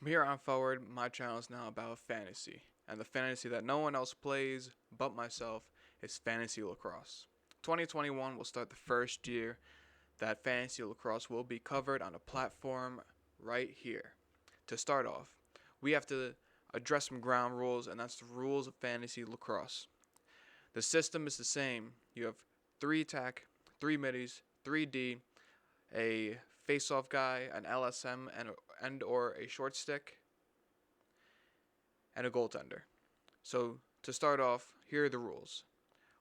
From here on forward, my channel is now about fantasy, and the fantasy that no one else plays but myself is fantasy lacrosse. 2021 will start the first year that fantasy lacrosse will be covered on a platform right here. To start off, we have to address some ground rules, and that's the rules of fantasy lacrosse. The system is the same. You have 3 attack, 3 middies, 3D, a face-off guy, an LSM, and or a short stick, and a goaltender. So to start off, here are the rules.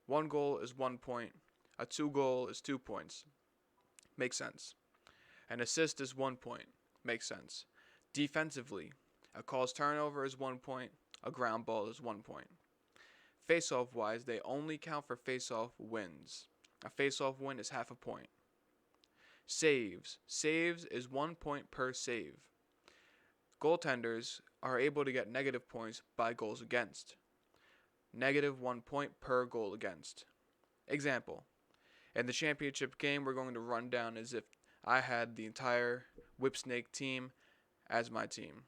1 goal is 1 point. A 2 goal is 2 points. Makes sense. An assist is 1 point. Makes sense. Defensively, a caused turnover is 1 point. A ground ball is 1 point. Face-off wise, they only count for face-off wins. A face-off win is half a point. Saves. Saves is 1 point per save. Goaltenders are able to get negative points by goals against. Negative 1 point per goal against. Example. In the championship game, we're going to run down as if I had the entire Whipsnake team as my team.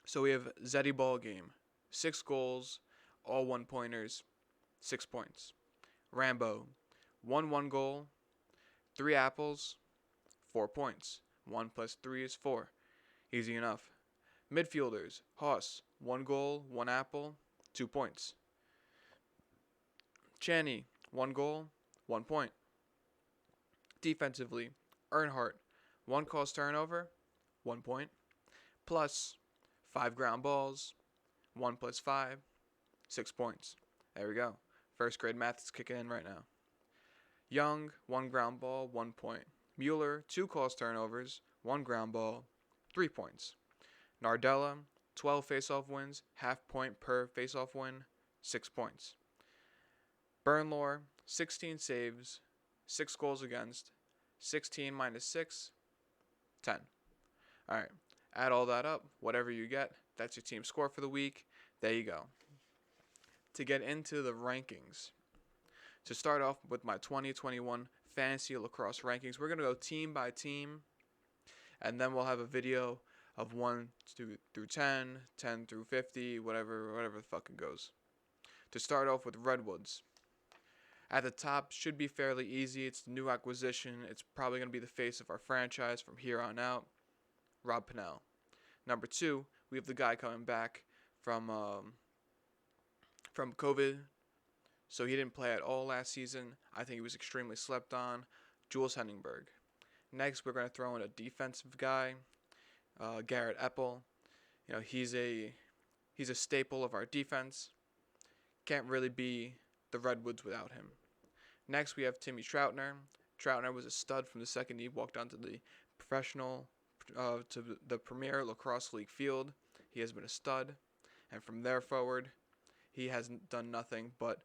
So we have Zeddy Ball game. 6 goals, all 1-pointers, 6 points. Rambo. 1 goal, 3 apples, 4 points. 1 plus 3 is 4. Easy enough. Midfielders. Haas. 1 goal, 1 apple, 2 points. Channy. 1 goal, 1 point. Defensively. Earnhardt. 1 caused turnover, 1 point. Plus 5 ground balls. 1 plus 5, 6 points. There we go. First grade math is kicking in right now. Young. 1 ground ball, 1 point. Mueller. 2 caused turnovers, 1 ground ball, 3 points. Nardella. 12 faceoff wins, half point per faceoff win, 6 points. Burnlore. 16 saves, 6 goals against, 16 minus 6, 10. Alright, add all that up, whatever you get, that's your team score for the week. There you go. To get into the rankings, to start off with my 2021 fantasy lacrosse rankings, we're going to go team by team, and then we'll have a video of 1 through 10, 10 through 50, whatever the fuck it goes. To start off with Redwoods. At the top, should be fairly easy. It's the new acquisition. It's probably going to be the face of our franchise from here on out. Rob Pennell. Number 2, we have the guy coming back from COVID, so he didn't play at all last season. I think he was extremely slept on. Jules Henningberg. Next, we're going to throw in a defensive guy, Garrett Epple. You know, he's a staple of our defense. Can't really be the Redwoods without him. Next, we have Timmy Troutner. Troutner was a stud from the second he walked onto the to the Premier Lacrosse League field. He has been a stud, and from there forward, he hasn't done nothing but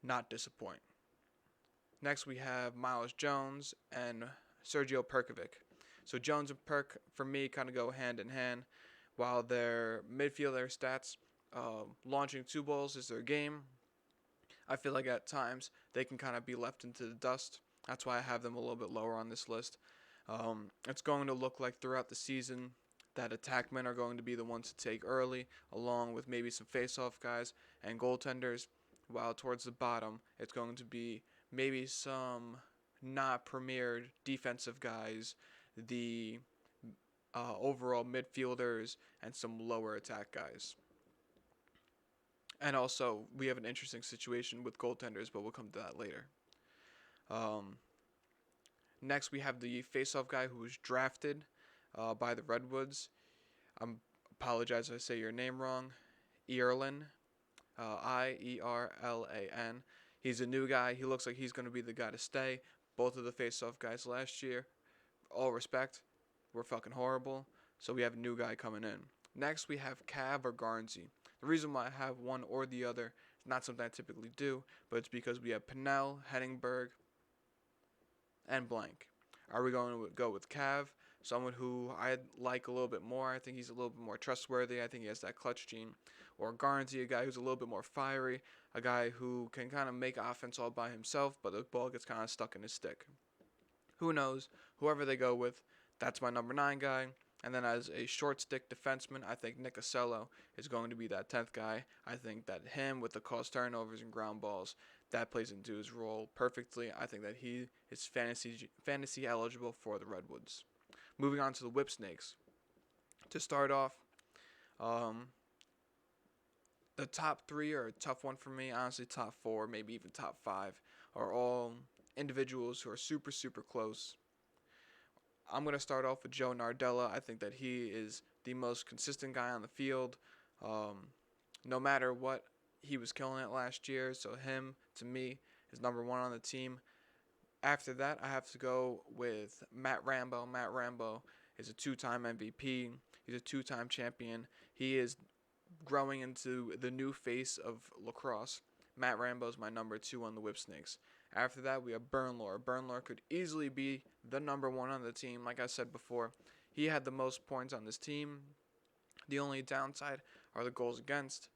not disappoint. Next, we have Miles Jones and Sergio Perkovic. So Jones and Perk, for me, kind of go hand in hand. While their midfielder stats, launching 2 balls is their game, I feel like at times they can kind of be left into the dust. That's why I have them a little bit lower on this list. It's going to look like throughout the season that attackmen are going to be the ones to take early, along with maybe some face-off guys and goaltenders, while towards the bottom it's going to be maybe some not premiered defensive guys, the overall midfielders, and some lower attack guys. And also, we have an interesting situation with goaltenders, but we'll come to that later. Next, we have the face-off guy who was drafted by the Redwoods. I apologize if I say your name wrong. Ierlan, Ierlan. He's a new guy. He looks like he's going to be the guy to stay. Both of the face-off guys last year, all respect, were fucking horrible. So we have a new guy coming in. Next, we have Cav or Garnsey. The reason why I have one or the other is not something I typically do, but it's because we have Pennell, Henningberg, and blank. Are we going to go with Cav? Someone who I like a little bit more. I think he's a little bit more trustworthy. I think he has that clutch gene. Or Garnsey, a guy who's a little bit more fiery. A guy who can kind of make offense all by himself, but the ball gets kind of stuck in his stick. Who knows? Whoever they go with, that's my number 9 guy. And then as a short stick defenseman, I think Nick Acello is going to be that 10th guy. I think that him with the caused turnovers and ground balls, that plays into his role perfectly. I think that he is fantasy eligible for the Redwoods. Moving on to the Whip Snakes. To start off, um, the top three are a tough one for me. Honestly, top four, maybe even top five, are all individuals who are super, super close. I'm going to start off with Joe Nardella. I think that he is the most consistent guy on the field. No matter what, he was killing it last year. So him, to me, is number one on the team. After that, I have to go with Matt Rambo. Matt Rambo is a two-time MVP. He's a two-time champion. He is growing into the new face of lacrosse. Matt Rambo is my number two on the Whip Snakes. After that, we have Bernlor. Bernlor could easily be the number one on the team. Like I said before, he had the most points on this team. The only downside are the goals against.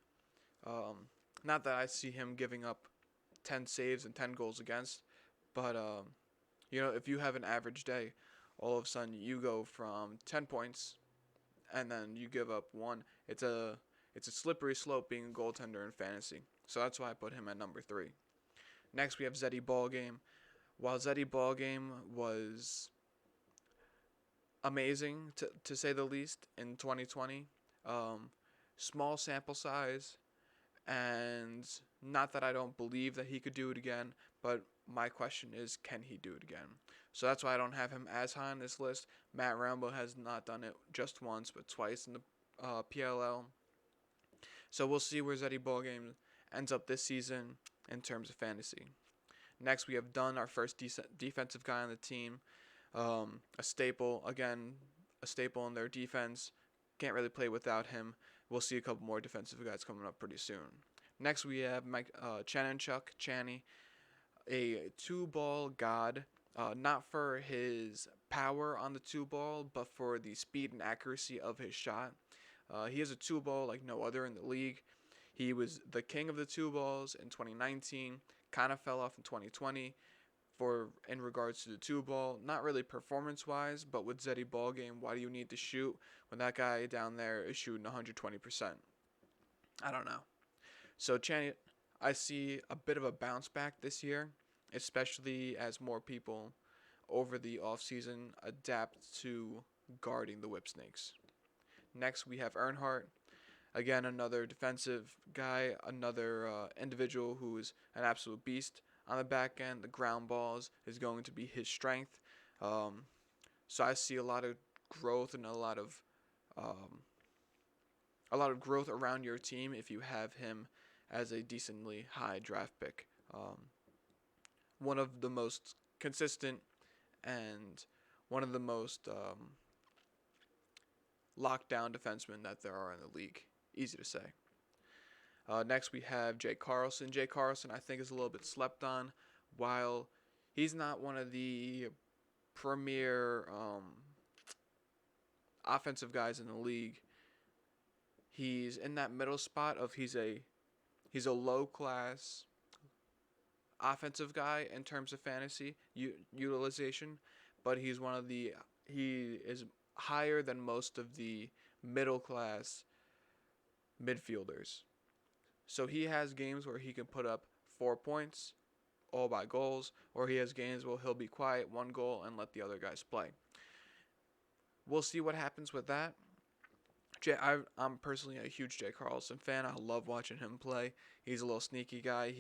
Not that I see him giving up 10 saves and 10 goals against, but if you have an average day, all of a sudden you go from 10 points and then you give up one. It's a slippery slope being a goaltender in fantasy. So that's why I put him at number 3. Next, we have Zeddy Ballgame. While Zeddy Ballgame was amazing, to say the least, in 2020, small sample size, and not that I don't believe that he could do it again, but my question is, can he do it again? So that's why I don't have him as high on this list. Matt Rambo has not done it just once, but twice in the PLL. So we'll see where Zeddy Ballgame ends up this season in terms of fantasy. Next, we have Dunn, our first defensive guy on the team. A staple, again, a staple in their defense. Can't really play without him. We'll see a couple more defensive guys coming up pretty soon. Next, we have Chanenchuk, Channy, a two-ball god. Not for his power on the two-ball, but for the speed and accuracy of his shot. He has a two-ball like no other in the league. He was the king of the two balls in 2019, kind of fell off in 2020 in regards to the two ball. Not really performance-wise, but with Zeddy Ballgame, why do you need to shoot when that guy down there is shooting 120%? I don't know. So Channy, I see a bit of a bounce back this year, especially as more people over the offseason adapt to guarding the Whip Snakes. Next, we have Earnhardt. Again, another defensive guy, another individual who is an absolute beast on the back end. The ground balls is going to be his strength. So I see a lot of growth and a lot of growth around your team if you have him as a decently high draft pick. One of the most consistent and one of the most lockdown defensemen that there are in the league. Easy to say. Next, we have Jay Carlson. Jay Carlson, I think, is a little bit slept on. While he's not one of the premier offensive guys in the league, he's in that middle spot of he's a low class offensive guy in terms of fantasy utilization, but he is higher than most of the middle class midfielders. So he has games where he can put up 4 points, all by goals, or he has games where he'll be quiet, 1 goal, and let the other guys play. We'll see what happens with that. I'm personally a huge Jay Carlson fan. I love watching him play. He's a little sneaky guy.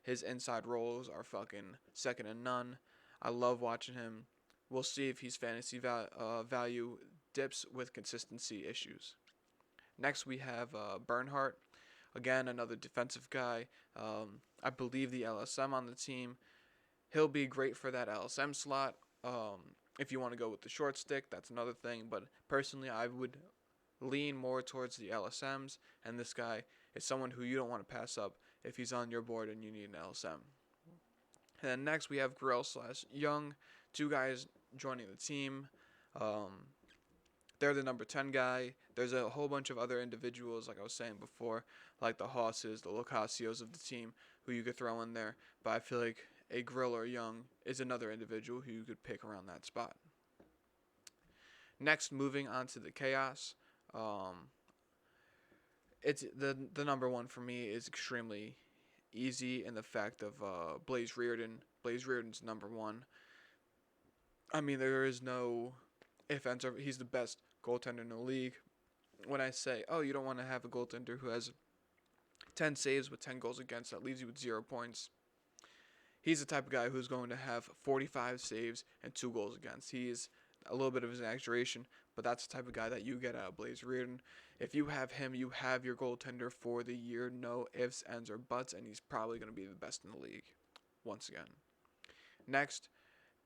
His inside rolls are fucking second to none. I love watching him. We'll see if his fantasy value dips with consistency issues. Next, we have Bernhardt. Again, another defensive guy. I believe the LSM on the team. He'll be great for that LSM slot. If you want to go with the short stick, that's another thing. But personally, I would lean more towards the LSMs. And this guy is someone who you don't want to pass up if he's on your board and you need an LSM. And then next, we have Grill/Young. 2 guys joining the team. They're the number 10 guy. There's a whole bunch of other individuals, like I was saying before, like the Hosses, the Lacasios of the team, who you could throw in there. But I feel like a Grill or Young is another individual who you could pick around that spot. Next, moving on to the Chaos. Um, it's the number one for me is extremely easy in the fact of Blaze Reardon. Blaze Reardon's number one. I mean, there is no if ands or he's the best goaltender in the league. When I say, oh, you don't want to have a goaltender who has 10 saves with 10 goals against, that leaves you with 0 points. He's the type of guy who's going to have 45 saves and 2 goals against. He's a little bit of an exaggeration, but that's the type of guy that you get out of Blaze Reardon. If you have him, you have your goaltender for the year. No ifs, ands, or buts, and he's probably going to be the best in the league once again. Next,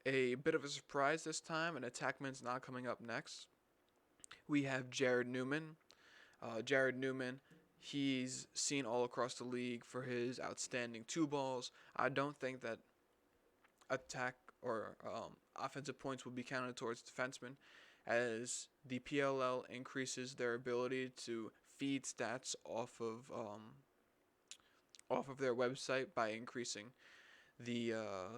a bit of a surprise this time, and attackman's not coming up next. We have Jared Newman. Jared Newman, he's seen all across the league for his outstanding 2 balls. I don't think that attack or offensive points will be counted towards defensemen, as the PLL increases their ability to feed stats off of their website by increasing the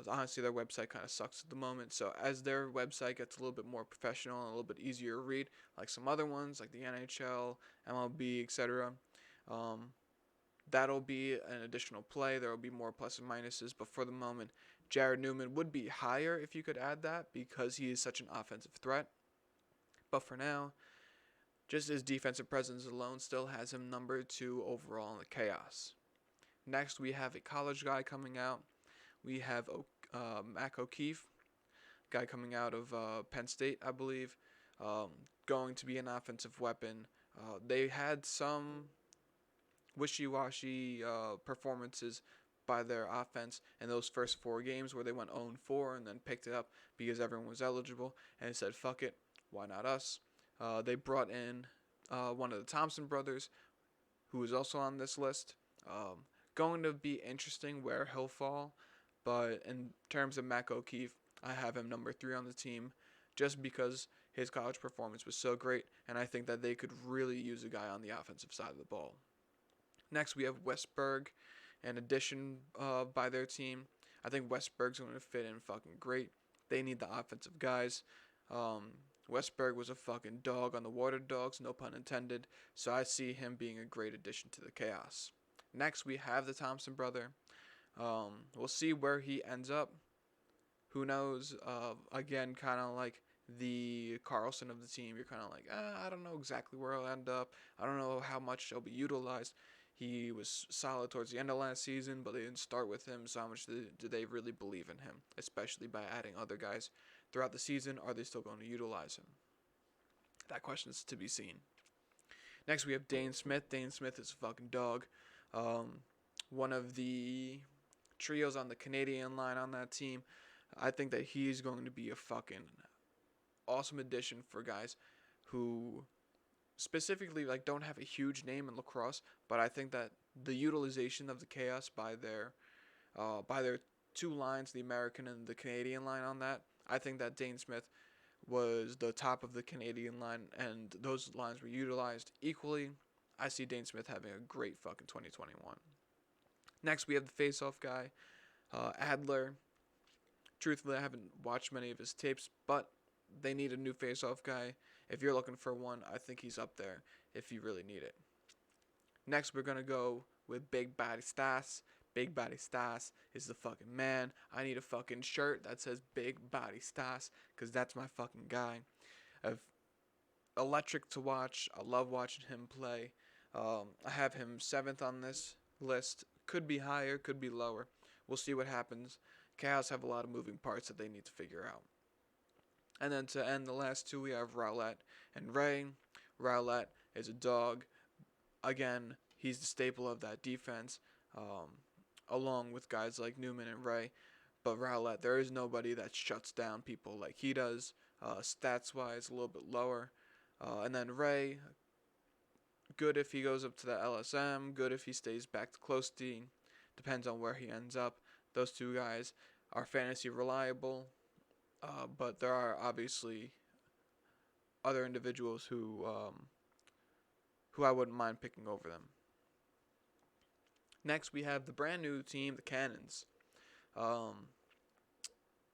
honestly their website kind of sucks at the moment. So as their website gets a little bit more professional and a little bit easier to read, like some other ones like the NHL, MLB, etc., that'll be an additional play. There will be more plus and minuses, but for the moment, Jared Newman would be higher if you could add that because he is such an offensive threat. But for now, just his defensive presence alone still has him number 2 overall in the Chaos. Next, we have a college guy coming out. We have Mac O'Keefe, guy coming out of Penn State, I believe, going to be an offensive weapon. They had some wishy-washy performances by their offense in those first 4 games where they went 0-4 and then picked it up because everyone was eligible and said, fuck it, why not us? They brought in one of the Thompson brothers, who is also on this list. Going to be interesting where he'll fall, but in terms of Mac O'Keefe, I have him number 3 on the team just because his college performance was so great, and I think that they could really use a guy on the offensive side of the ball. Next, we have Westberg, an addition by their team. I think Westberg's going to fit in fucking great. They need the offensive guys. Westberg was a fucking dog on the Water Dogs, no pun intended, so I see him being a great addition to the Chaos. Next, we have the Thompson brother. We'll see where he ends up. Who knows? Again, kind of like the Carlson of the team. You're kind of like, I don't know exactly where he'll end up. I don't know how much he'll be utilized. He was solid towards the end of last season, but they didn't start with him. So how much do they really believe in him? Especially by adding other guys throughout the season. Are they still going to utilize him? That question is to be seen. Next, we have Dane Smith. Dane Smith is a fucking dog. One of the trios on the Canadian line on that team. I think that he's going to be a fucking awesome addition for guys who specifically like don't have a huge name in lacrosse, but I think that the utilization of the Chaos by their 2 lines, the American and the Canadian line on that, I think that Dane Smith was the top of the Canadian line, and those lines were utilized equally. I see Dane Smith having a great fucking 2021. Next, we have the face-off guy, Adler. Truthfully, I haven't watched many of his tapes, but they need a new face-off guy. If you're looking for one, I think he's up there if you really need it. Next, we're going to go with Big Body Stas. Big Body Stas is the fucking man. I need a fucking shirt that says Big Body Stas because that's my fucking guy. Electric to watch. I love watching him play. I have him 7th on this list. Could be higher, could be lower. We'll see what happens. Chaos have a lot of moving parts that they need to figure out. And then to end the last 2, we have Rowlett and Ray. Rowlett is a dog. Again, he's the staple of that defense, along with guys like Newman and Ray. But Rowlett, there is nobody that shuts down people like he does. Stats-wise, a little bit lower. And then Ray, good if he goes up to the LSM, good if he stays back to close D. Depends on where he ends up. Those 2 guys are fantasy reliable, but there are obviously other individuals who I wouldn't mind picking over them. Next, we have the brand new team, the Cannons.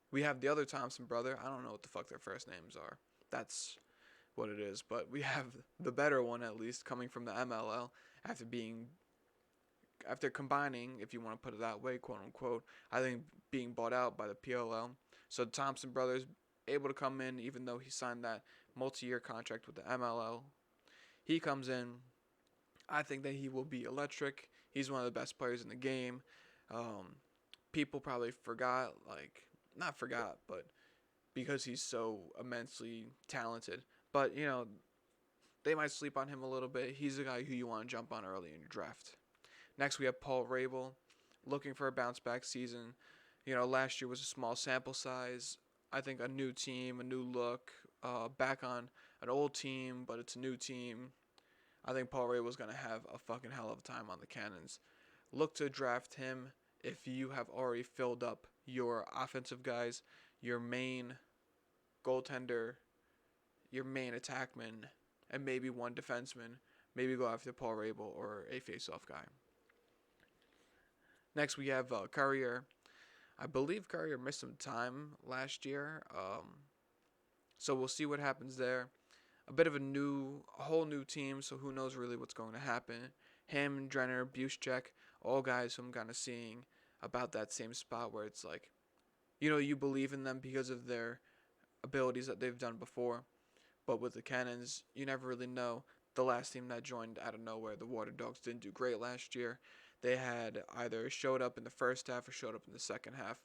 We have the other Thompson brother. I don't know what the fuck their first names are. That's what it is. But we have the better one, at least, coming from the MLL after being after combining, if you want to put it that way, quote unquote, I think being bought out by the PLL. So the Thompson brothers able to come in, even though he signed that multi-year contract with the MLL. He comes in. I think that he will be electric. He's one of the best players in the game. Um, People probably forgot, like, not forgot, but because he's so immensely talented. But, they might sleep on him a little bit. He's a guy who you want to jump on early in your draft. Next, we have Paul Rabel, looking for a bounce back season. Last year was a small sample size. I think a new team, a new look, back on an old team, but it's a new team. I think Paul Rabel's going to have a fucking hell of a time on the Cannons. Look to draft him if you have already filled up your offensive guys, your main goaltender, your main attackman, and maybe one defenseman. Maybe go after Paul Rabel or a face-off guy. Next, we have Courier. I believe Courier missed some time last year, so we'll see what happens there. A bit of a whole new team, so who knows really what's going to happen. Him, Drenner, Buszczek, all guys who I'm kind of seeing about that same spot where it's like, you believe in them because of their abilities that they've done before. But with the Cannons, you never really know. The last team that joined out of nowhere, the Water Dogs, didn't do great last year. They had either showed up in the first half or showed up in the second half.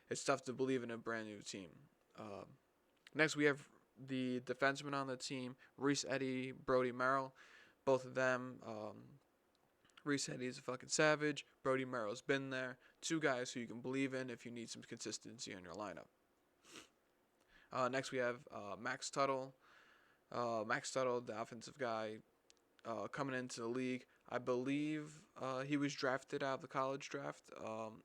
It's tough to believe in a brand new team. Next, we have the defensemen on the team, Reese Eddy, Brody Merrill. Both of them, Reese Eddy's a fucking savage. Brody Merrill's been there. Two guys who you can believe in if you need some consistency in your lineup. Next, we have Max Tuttle. Max Tuttle, the offensive guy, coming into the league. I believe he was drafted out of the college draft.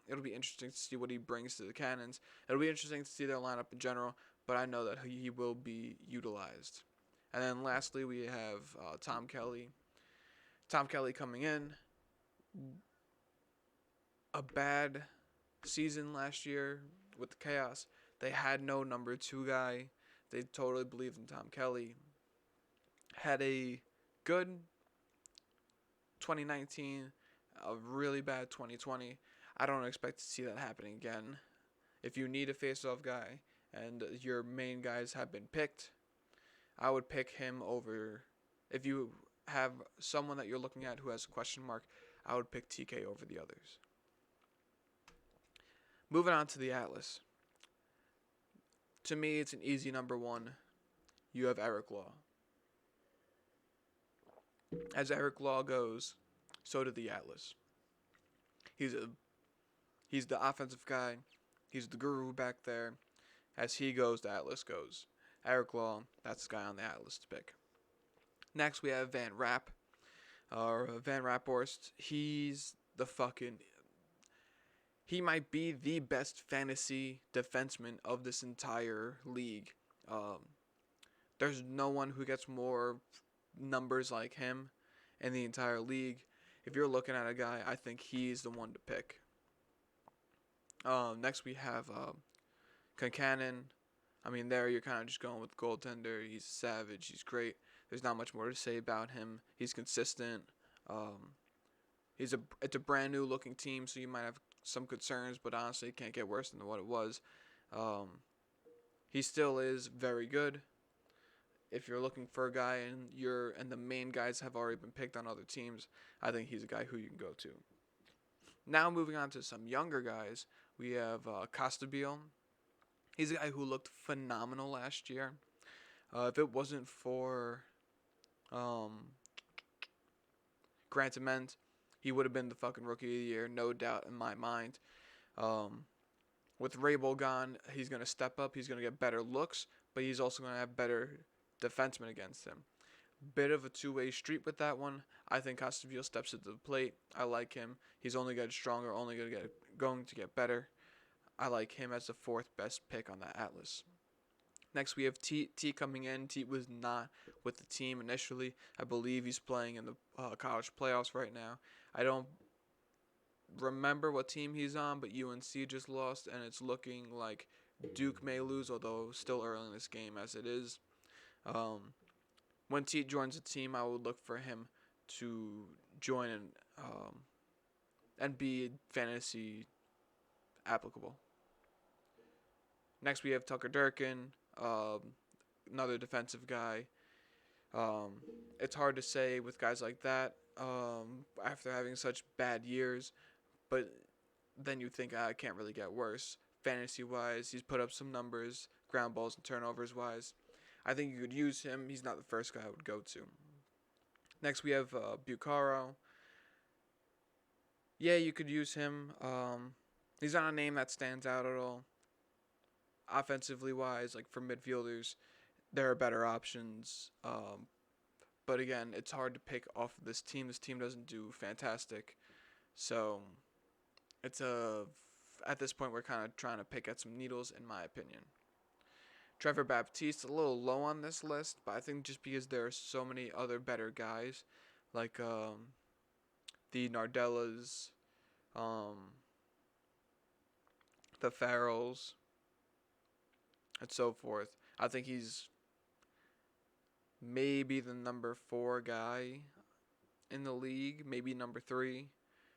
It'll be interesting to see what he brings to the Cannons. It'll be interesting to see their lineup in general, but I know that he will be utilized. And then lastly, we have Tom Kelly. Tom Kelly coming in. A bad season last year with the Chaos. They had no number 2 guy. They totally believed in Tom Kelly. Had a good 2019, a really bad 2020. I don't expect to see that happening again. If you need a face-off guy and your main guys have been picked, I would pick him over. If you have someone that you're looking at who has a question mark, I would pick TK over the others. Moving on to the Atlas. To me, it's an easy number 1. You have Eric Law. As Eric Law goes, so did the Atlas. He's the offensive guy. He's the guru back there. As he goes, the Atlas goes. Eric Law, that's the guy on the Atlas to pick. Next, we have Van Rapp. Van Rapphorst. He might be the best fantasy defenseman of this entire league. There's no one who gets more numbers like him in the entire league. If you're looking at a guy, I think he's the one to pick. Next we have Concannon. I mean, there you're kind of just going with goaltender. He's a savage. He's great. There's not much more to say about him. He's consistent. It's a brand new looking team, so you might have some concerns, but honestly, it can't get worse than what it was. He still is very good. If you're looking for a guy and the main guys have already been picked on other teams, I think he's a guy who you can go to. Now moving on to some younger guys, we have Costabile. He's a guy who looked phenomenal last year. If it wasn't for Grant Ament, he would have been the fucking rookie of the year, no doubt in my mind. With Rabel gone, he's going to step up. He's going to get better looks, but he's also going to have better defensemen against him. Bit of a two-way street with that one. I think Costabile steps to the plate. I like him. He's only getting stronger, going to get better. I like him as the 4th best pick on that Atlas. Next, we have Teat coming in. Teat was not with the team initially. I believe he's playing in the college playoffs right now. I don't remember what team he's on, but UNC just lost, and it's looking like Duke may lose, although still early in this game as it is. when T joins a team, I would look for him to join and be fantasy applicable. Next, we have Tucker Durkin, another defensive guy. Um, it's hard to say with guys like that after having such bad years, but then you think it can't really get worse. Fantasy wise, he's put up some numbers, ground balls and turnovers wise. I think you could use him. He's not the first guy I would go to. Next, we have Bucaro. Yeah, you could use him. He's not a name that stands out at all. Offensively wise, like for midfielders, there are better options. But again, it's hard to pick off of this team. This team doesn't do fantastic. So it's at this point we're kind of trying to pick at some needles, in my opinion. Trevor Baptiste, a little low on this list, but I think just because there are so many other better guys, like the Nardellas, um, the Farrells, and so forth. I think he's maybe the number 4 guy in the league, maybe number 3.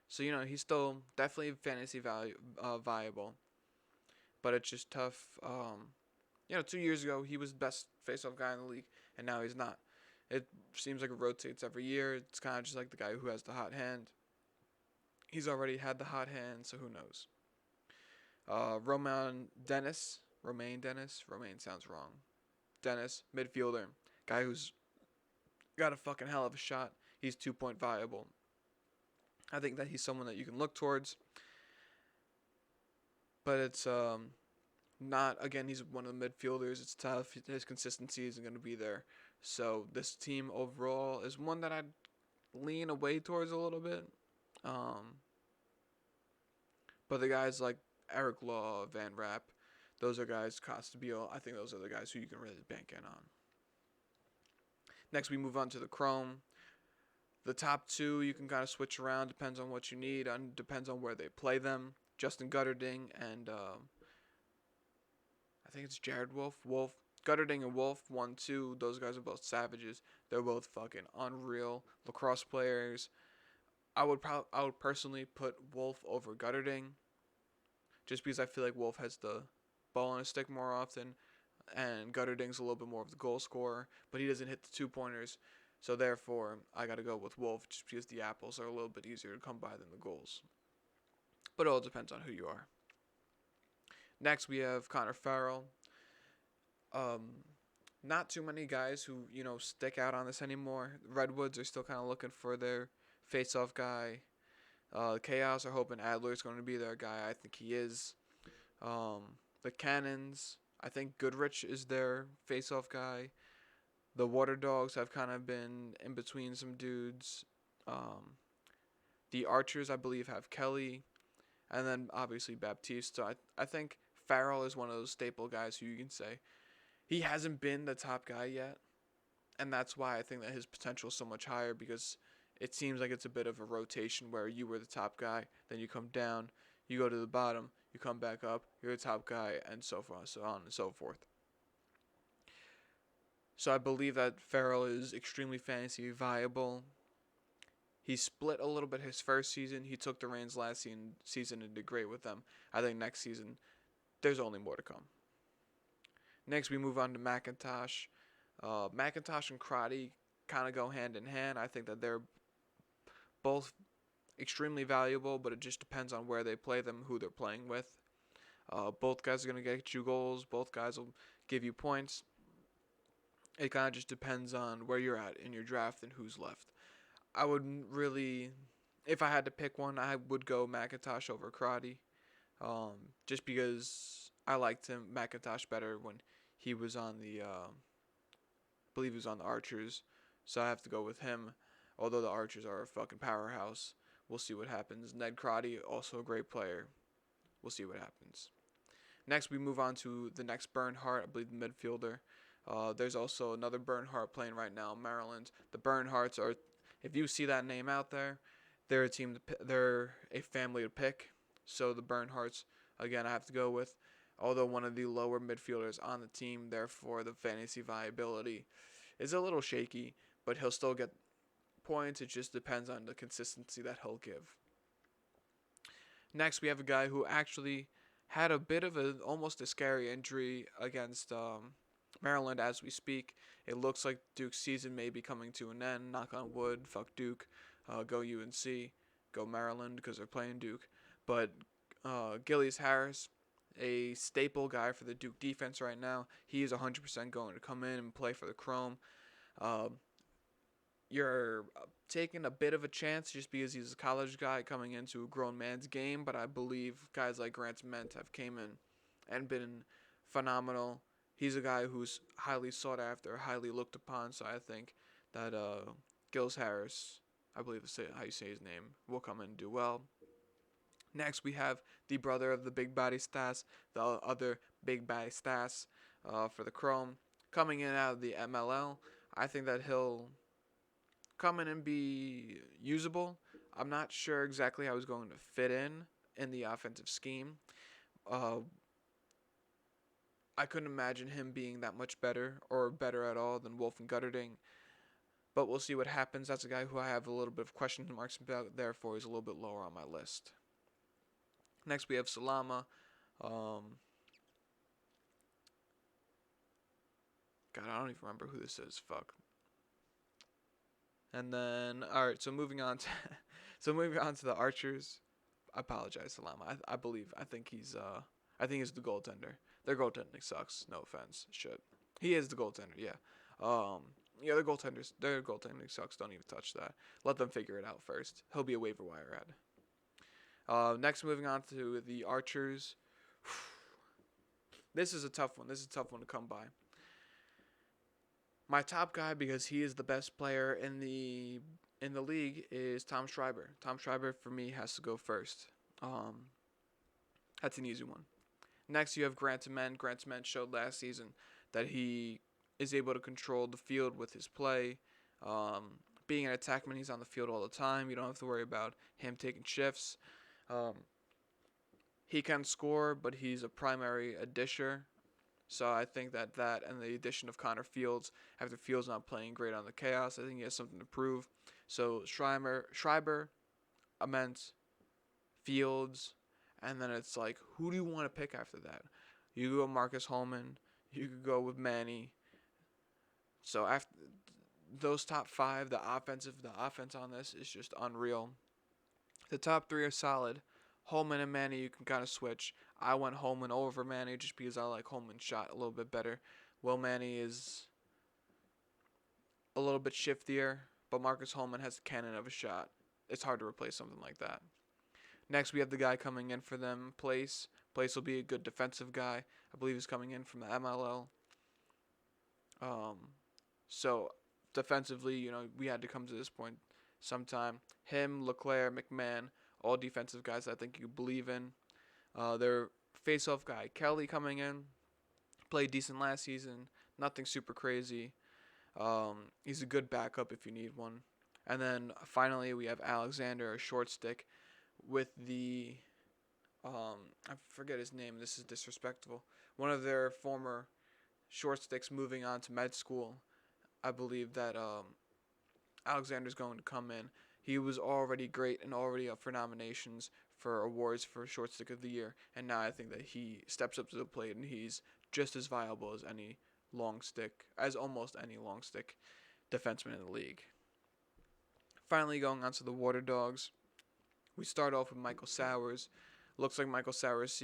So he's still definitely fantasy viable, but it's just tough. 2 years ago he was the best faceoff guy in the league, and now he's not. It seems like it rotates every year. It's kind of just like the guy who has the hot hand. He's already had the hot hand, so who knows? Romain Dennis. Romain sounds wrong. Dennis, midfielder. Guy who's got a fucking hell of a shot. He's 2-point viable. I think that he's someone that you can look towards. But it's not, again, he's one of the midfielders. It's tough. His consistency isn't going to be there. So this team overall is one that I'd lean away towards a little bit. But the guys like Eric Law, Van Rapp, those are guys, Costabile, I think those are the guys who you can really bank in on. Next, we move on to the Chrome. The top 2, you can kind of switch around. Depends on what you need. And depends on where they play them. Justin Gutterding and I think it's Jared Wolf. Gutterding and Wolf, 1-2. Those guys are both savages. They're both fucking unreal lacrosse players. I would personally put Wolf over Gutterding, just because I feel like Wolf has the ball on his stick more often, and Gutterding's a little bit more of the goal scorer, but he doesn't hit the 2-pointers. So therefore, I got to go with Wolf, just because the apples are a little bit easier to come by than the goals. But it all depends on who you are. Next, we have Connor Farrell. Not too many guys who, stick out on this anymore. Redwoods are still kind of looking for their face-off guy. Chaos are hoping Adler's going to be their guy. I think he is. The Cannons, I think Goodrich is their face-off guy. The Water Dogs have kind of been in between some dudes. The Archers, I believe, have Kelly. And then, obviously, Baptiste. So I think Farrell is one of those staple guys who you can say he hasn't been the top guy yet. And that's why I think that his potential is so much higher, because it seems like it's a bit of a rotation where you were the top guy, then you come down, you go to the bottom, you come back up, you're the top guy, and so on and so forth. So I believe that Farrell is extremely fantasy viable. He split a little bit his first season. He took the reins last season and did great with them. I think next season, there's only more to come. Next, we move on to McIntosh. McIntosh and Crotty kind of go hand in hand. I think that they're both extremely valuable, but it just depends on where they play them, who they're playing with. Both guys are going to get you goals. Both guys will give you points. It kind of just depends on where you're at in your draft and who's left. I would really, if I had to pick one, I would go McIntosh over Crotty. Just because I liked McIntosh better when he was on the, I believe he was on the Archers. So I have to go with him. Although the Archers are a fucking powerhouse. We'll see what happens. Ned Crotty, also a great player. We'll see what happens. Next, we move on to the next Bernhardt, I believe the midfielder. There's also another Bernhardt playing right now in Maryland. The Bernhardts are, if you see that name out there, they're a team. They're a family to pick. So the Bernhardts, again, I have to go with. Although one of the lower midfielders on the team, therefore the fantasy viability is a little shaky, but he'll still get points. It just depends on the consistency that he'll give. Next, we have a guy who actually had a bit of a almost a scary injury against Maryland as we speak. It looks like Duke's season may be coming to an end. Knock on wood. Fuck Duke. Go UNC. Go Maryland because they're playing Duke. But Gillies Harris, a staple guy for the Duke defense right now, he is 100% going to come in and play for the Chrome. Uh, you're taking a bit of a chance just because he's a college guy coming into a grown man's game, but I believe guys like Grant Ment have came in and been phenomenal. He's a guy who's highly sought after, highly looked upon, so I think that Gills Harris, I believe is how you say his name, will come in and do well. Next, we have the brother of the big body stats, the other big body stats for the Chrome, coming in out of the MLL. I think that he'll come in and be usable. I'm not sure exactly how he's going to fit in the offensive scheme. Uh, I couldn't imagine him being that much better or better at all than Wolf and Gutterding. But we'll see what happens. That's a guy who I have a little bit of question marks about, therefore he's a little bit lower on my list. Next we have Salama. God, I don't even remember who this is. Fuck. And then, all right. So moving on to, the archers. I apologize, Salama. I think he's the goaltender. Their goaltending sucks. No offense. Shit. He is the goaltender. Yeah. Yeah, their goaltending sucks. Don't even touch that. Let them figure it out first. He'll be a waiver wire ad. Next, moving on to the archers. This is a tough one. This is a tough one to come by. My top guy, because he is the best player in the league, is Tom Schreiber. Tom Schreiber for me has to go first. That's an easy one. Next, you have Grant Ment. Grant Ment showed last season that he is able to control the field with his play. Being an attackman, he's on the field all the time. You don't have to worry about him taking shifts. He can score, but he's a primary disher. So I think that and the addition of Connor Fields, after Fields not playing great on the Chaos, I think he has something to prove. So Schreiber, Ament, Fields, and then it's like, who do you want to pick after that? You could go Marcus Holman. You could go with Manny. So after those top five, the offense on this is just unreal. The top three are solid. Holman and Manny, you can kind of switch. I went Holman over Manny just because I like Holman's shot a little bit better. Will Manny is a little bit shiftier, but Marcus Holman has a cannon of a shot. It's hard to replace something like that. Next, we have the guy coming in for them, Place. Place will be a good defensive guy. I believe he's coming in from the MLL. So defensively, we had to come to this point sometime. Him, LeClaire, McMahon, all defensive guys I think you believe in. Their face-off guy, Kelly, coming in. Played decent last season. Nothing super crazy. He's a good backup if you need one. And then finally we have Alexander, a short stick, with the I forget his name. This is disrespectful. One of their former short sticks moving on to med school. I believe that Alexander's going to come in. He was already great and already up for nominations for awards for short stick of the year, and now I think that he steps up to the plate and he's just as viable as almost any long stick defenseman in the league. Finally, going on to the Water Dogs, we start off with Michael Sowers. Looks like Michael Sowers'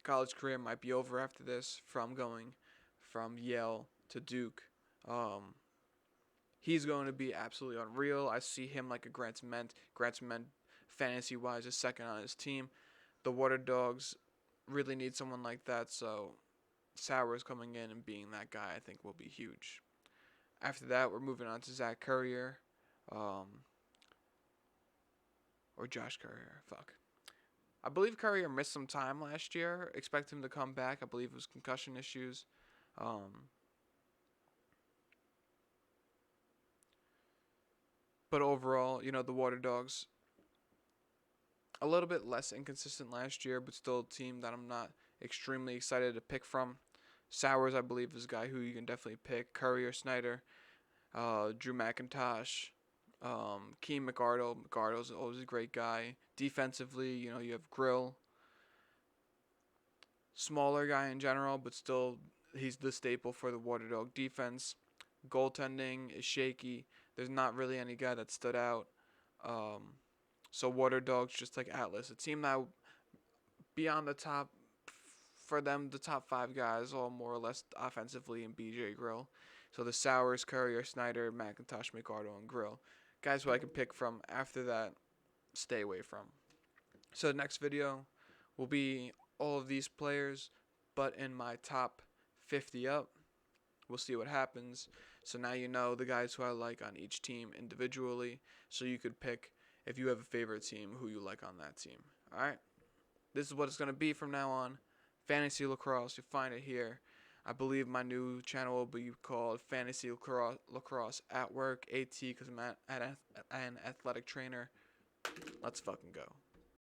college career might be over after this, from going from Yale to Duke. He's going to be absolutely unreal. I see him like a Grant Ment. Grant Ment, fantasy-wise, is second on his team. The Water Dogs really need someone like that, so Sowers coming in and being that guy I think will be huge. After that, we're moving on to Zach Currier. Or Josh Currier. Fuck. I believe Currier missed some time last year. Expect him to come back. I believe it was concussion issues. But overall, the Water Dogs, a little bit less inconsistent last year, but still a team that I'm not extremely excited to pick from. Sowers, I believe, is a guy who you can definitely pick. Curry or Snyder. Drew McIntosh. Keem McArdle. McArdle's always a great guy. Defensively, you have Grill. Smaller guy in general, but still he's the staple for the Water Dog defense. Goaltending is shaky. There's not really any guy that stood out. So Water Dogs, just like Atlas, a team that be on the top for them, the top 5 guys, all more or less offensively, and BJ Grill. So the Sowers, Courier, Snyder, McIntosh, McArdle, and Grill. Guys who I can pick from after that, stay away from. So the next video will be all of these players, but in my top 50 up. We'll see what happens. So now you know the guys who I like on each team individually, so you could pick, if you have a favorite team, who you like on that team. Alright? This is what it's going to be from now on. Fantasy Lacrosse, you find it here. I believe my new channel will be called Fantasy Lacrosse at Work, AT, because I'm an athletic trainer. Let's fucking go.